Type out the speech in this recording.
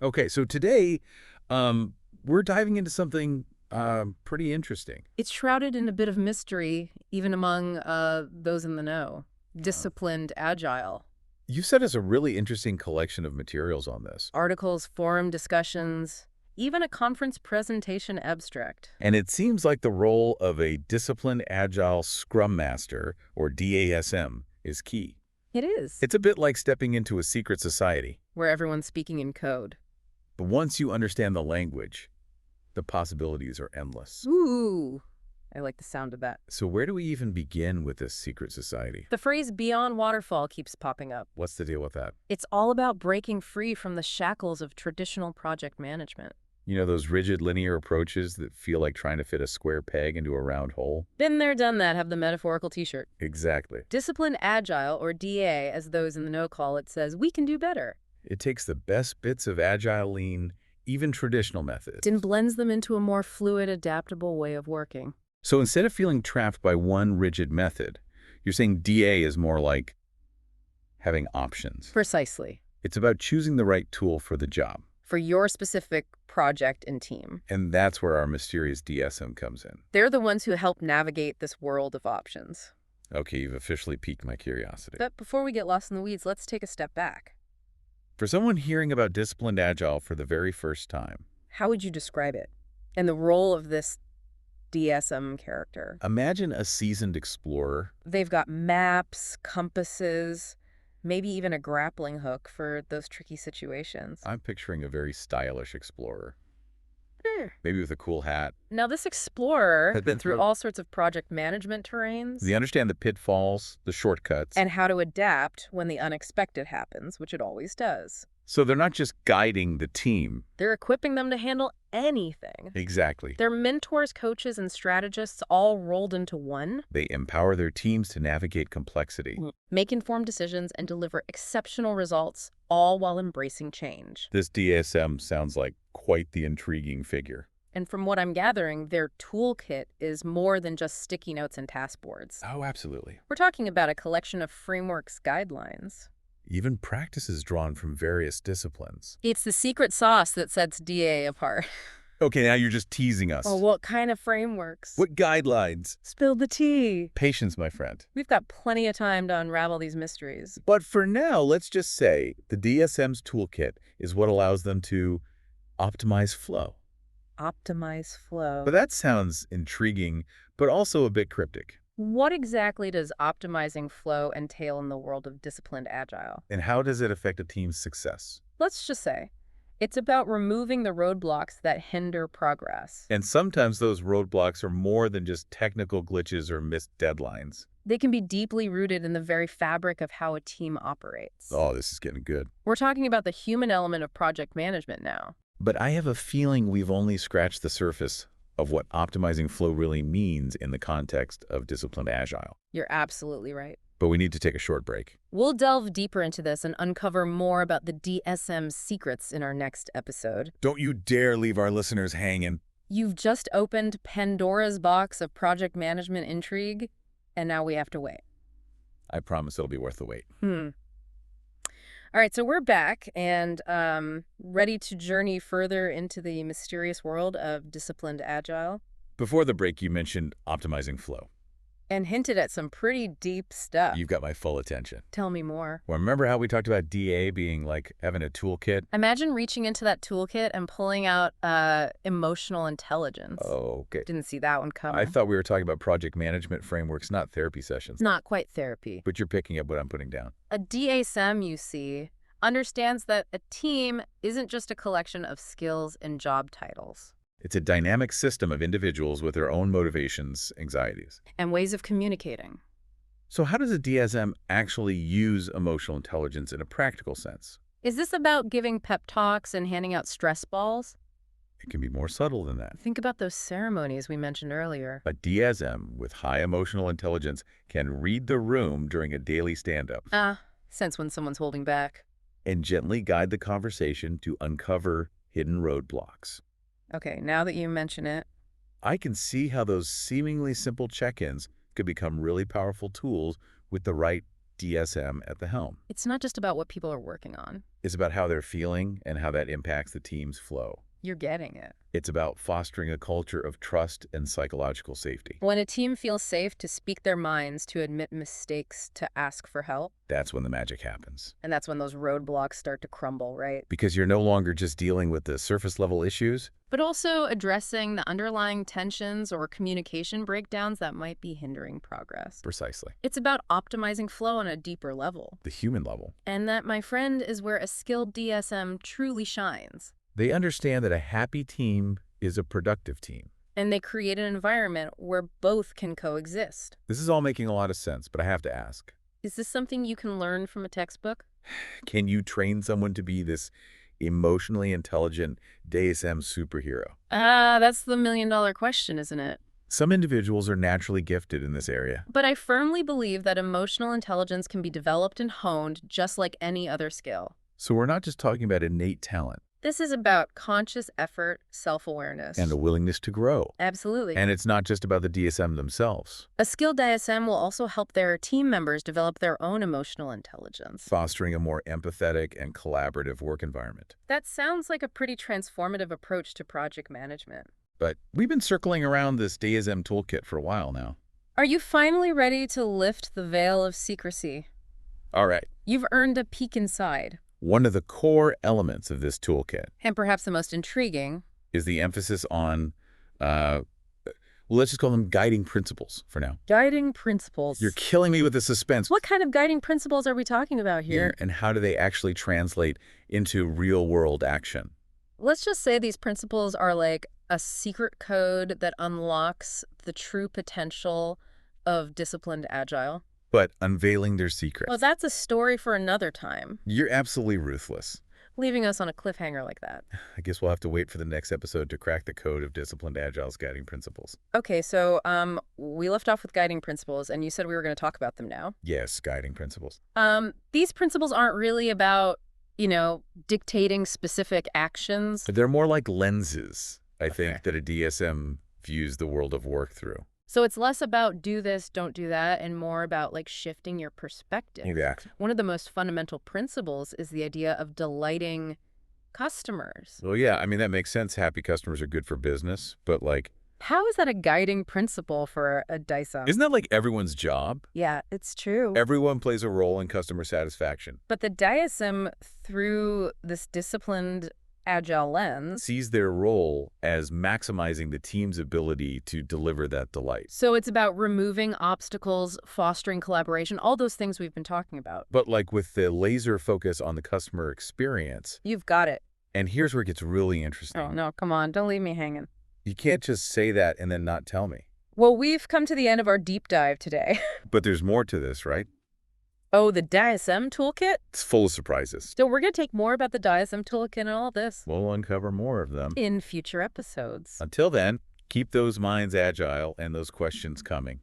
Okay, so today we're diving into something pretty interesting. It's shrouded in a bit of mystery, even among those in the know. Uh, Disciplined Agile. you sent us a really interesting collection of materials on this. Articles, forum discussions, even a conference presentation abstract. And it seems like the role of a Disciplined Agile Scrum Master, or DASM, is key. It is. It's a bit like stepping into a secret society. Where everyone's speaking in code. But once you understand the language, the possibilities are endless. Ooh, I like the sound of that. So where do we even begin with this secret society? The phrase beyond waterfall keeps popping up. What's the deal with that? It's all about breaking free from the shackles of traditional project management. You know, those rigid linear approaches that feel like trying to fit a square peg into a round hole? Been there, done that, have the metaphorical t-shirt. Exactly. Disciplined Agile, or DA, as those in the know call it, says we can do better. It takes the best bits of agile, lean, even traditional methods. And blends them into a more fluid, adaptable way of working. So instead of feeling trapped by one rigid method, you're saying DA is more like having options. Precisely. It's about choosing the right tool for the job. For your specific project and team. And that's where our mysterious DSM comes in. They're the ones who help navigate this world of options. Okay, you've officially piqued my curiosity. But before we get lost in the weeds, let's take a step back. For someone hearing about Disciplined Agile for the very first time, How would you describe it? And the role of this DSM character? imagine a seasoned explorer. They've got maps, compasses, maybe even a grappling hook for those tricky situations. I'm picturing a very stylish explorer, Hmm. maybe with a cool hat. Now, this explorer Has been through through- all sorts of project management terrains They understand the pitfalls, the shortcuts. and how to adapt when the unexpected happens, which it always does. So they're not just guiding the team. They're equipping them to handle anything. Exactly. They're mentors, coaches, and strategists all rolled into one. They empower their teams to navigate complexity. Make informed decisions and deliver exceptional results, all while embracing change. This DSM sounds like quite the intriguing figure. And from what I'm gathering, their toolkit is more than just sticky notes and task boards. Oh, absolutely. We're talking about a collection of frameworks, guidelines. Even practices drawn from various disciplines. It's the secret sauce that sets DA apart. Okay, now you're just teasing us. Oh, what kind of frameworks? What guidelines? Spill the tea. Patience, my friend. We've got plenty of time to unravel these mysteries. But for now, let's just say the DSM's toolkit is what allows them to optimize flow. Optimize flow. But that sounds intriguing, but also a bit cryptic. What exactly does optimizing flow entail in the world of disciplined agile? And how does it affect a team's success? Let's just say, it's about removing the roadblocks that hinder progress. And sometimes those roadblocks are more than just technical glitches or missed deadlines. They can be deeply rooted in the very fabric of how a team operates. Oh, this is getting good. We're talking about the human element of project management now. But I have a feeling we've only scratched the surface of what optimizing flow really means in the context of Disciplined Agile. You're absolutely right. But we need to take a short break. We'll delve deeper into this and uncover more about the DSM secrets in our next episode. Don't you dare leave our listeners hanging. You've just opened Pandora's box of project management intrigue, and now we have to wait. I promise it'll be worth the wait. All right, so we're back and ready to journey further into the mysterious world of Disciplined Agile. Before the break, you mentioned optimizing flow. And hinted at some pretty deep stuff. You've got my full attention. Tell me more. Well, remember how we talked about DA being like having a toolkit? Imagine reaching into that toolkit and pulling out emotional intelligence. Okay. Didn't see that one coming. I thought we were talking about project management frameworks, not therapy sessions. It's not quite therapy. But you're picking up what I'm putting down. A DASM, you see, understands that a team isn't just a collection of skills and job titles. It's a dynamic system of individuals with their own motivations, anxieties. And ways of communicating. So how does a DSM actually use emotional intelligence in a practical sense? Is this about giving pep talks and handing out stress balls? It can be more subtle than that. Think about those ceremonies we mentioned earlier. A DSM with high emotional intelligence can read the room during a daily stand-up Sense when someone's holding back. and gently guide the conversation to uncover hidden roadblocks. Okay, now that you mention it, I can see how those seemingly simple check-ins could become really powerful tools with the right DSM at the helm. it's not just about what people are working on. is about how they're feeling and how that impacts the team's flow. You're getting it. It's about fostering a culture of trust and psychological safety. When a team feels safe to speak their minds, to admit mistakes, to ask for help, That's when the magic happens. and that's when those roadblocks start to crumble, right? Because you're no longer just dealing with the surface level issues. But also addressing the underlying tensions or communication breakdowns that might be hindering progress. Precisely. It's about optimizing flow on a deeper level. The human level. And that, my friend, is where a skilled DSM truly shines. They understand that a happy team is a productive team. And they create an environment where both can coexist. This is all making a lot of sense, but I have to ask. Is this something you can learn from a textbook? Can you train someone to be this emotionally intelligent DASM superhero? That's the million-dollar question, isn't it? Some individuals are naturally gifted in this area. But I firmly believe that emotional intelligence can be developed and honed just like any other skill. So we're not just talking about innate talent. This is about conscious effort, self-awareness. And a willingness to grow. Absolutely. And it's not just about the DSM themselves. A skilled DSM will also help their team members develop their own emotional intelligence. Fostering a more empathetic and collaborative work environment. That sounds like a pretty transformative approach to project management. But we've been circling around this DASM toolkit for a while now. Are you finally ready to lift the veil of secrecy? All right. You've earned a peek inside. One of the core elements of this toolkit And perhaps the most intriguing is the emphasis on, well, let's just call them guiding principles for now. guiding principles. You're killing me with the suspense. What kind of guiding principles are we talking about here? And how do they actually translate into real-world action? Let's just say these principles are like a secret code that unlocks the true potential of disciplined agile. But unveiling their secrets. Well, that's a story for another time, You're absolutely ruthless. leaving us on a cliffhanger like that. I guess we'll have to wait for the next episode to crack the code of Disciplined Agile's guiding principles. Okay, so we left off with guiding principles, and you said we were going to talk about them now. Yes, guiding principles. These principles aren't really about, dictating specific actions. They're more like lenses, I think, Okay. that a DSM views the world of work through. So it's less about do this, don't do that, and more about like shifting your perspective. Exactly. One of the most fundamental principles is the idea of delighting customers. Well, yeah, I mean, that makes sense. Happy customers are good for business, but How is that a guiding principle for a DISM? isn't that like everyone's job? Yeah, it's true. Everyone plays a role in customer satisfaction. But the DISM, through this disciplined agile lens, Sees their role as maximizing the team's ability to deliver that delight. so it's about removing obstacles, fostering collaboration, all those things we've been talking about. But with the laser focus on the customer experience, You've got it. and here's where it gets really interesting. Oh, no, come on. Don't leave me hanging. You can't just say that and then not tell me. Well, we've come to the end of our deep dive today. But there's more to this, right? Oh, the DISM toolkit? It's full of surprises. So we're going to take more about the DISM toolkit and all this We'll uncover more of them. in future episodes. Until then, keep those minds agile and those questions coming.